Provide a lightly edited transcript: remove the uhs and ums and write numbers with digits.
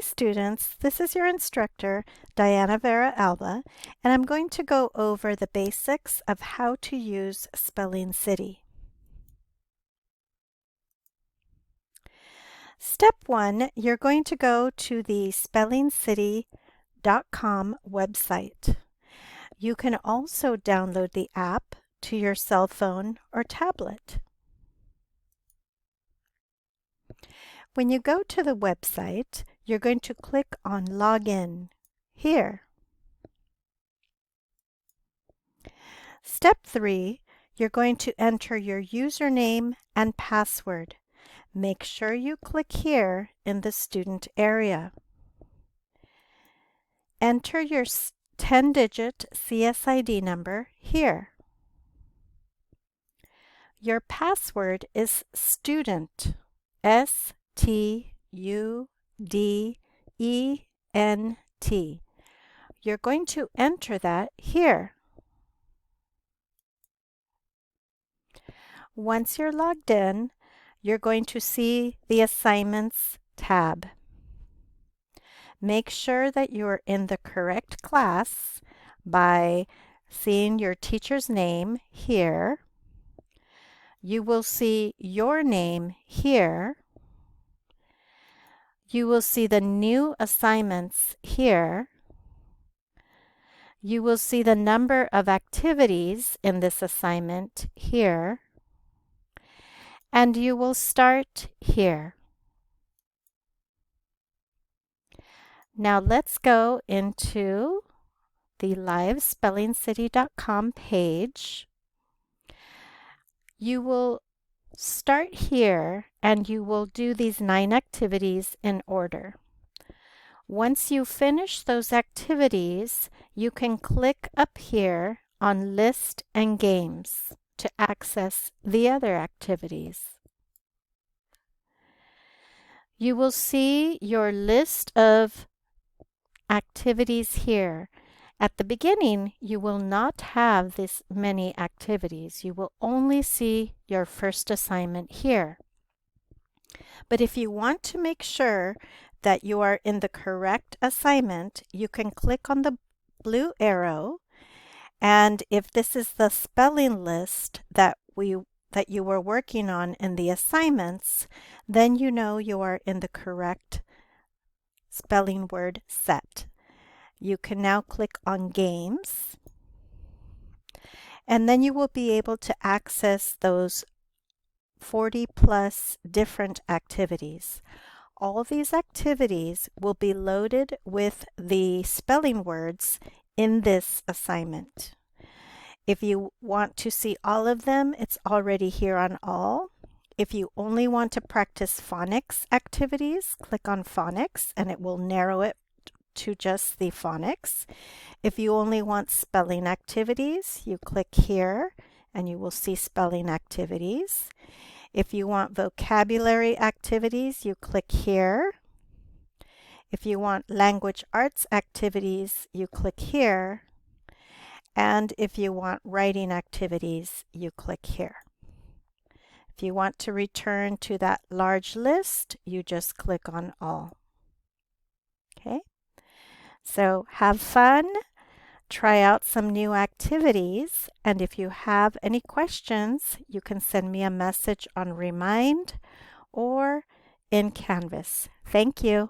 students, this is your instructor, Diana Vera Alba, and I'm going to go over the basics of how to use Spelling City. Step 1, you're going to go to the spellingcity.com website. You can also download the app to your cell phone or tablet. When you go to the website, you're going to click on Login here. Step 3, you're going to enter your username and password. Make sure you click here in the student area. Enter your 10-digit CSID number here. Your password is student, STUDENT. You're going to enter that here. Once you're logged in, you're going to see the Assignments tab. Make sure that you're in the correct class by seeing your teacher's name here. You will see your name here. You will see the new assignments here. You will see the number of activities in this assignment here. And you will start here. Now let's go into the livespellingcity.com page. You will start here and you will do these 9 activities in order. Once you finish those activities, you can click up here on List and Games to access the other activities. You will see your list of activities here. At the beginning, you will not have this many activities. You will only see your first assignment here. But if you want to make sure that you are in the correct assignment, you can click on the blue arrow, and if this is the spelling list that you were working on in the assignments, then you know you are in the correct spelling word set. You can now click on Games, and then you will be able to access those 40 plus different activities. All these activities will be loaded with the spelling words in this assignment. If you want to see all of them, it's already here on all. If you only want to practice phonics activities, click on phonics and it will narrow it to just the phonics. If you only want spelling activities, you click here and you will see spelling activities. If you want vocabulary activities, you click here. If you want language arts activities, you click here. And if you want writing activities, you click here. If you want to return to that large list, you just click on all. Okay? So have fun, try out some new activities, and if you have any questions, you can send me a message on Remind or in Canvas. Thank you.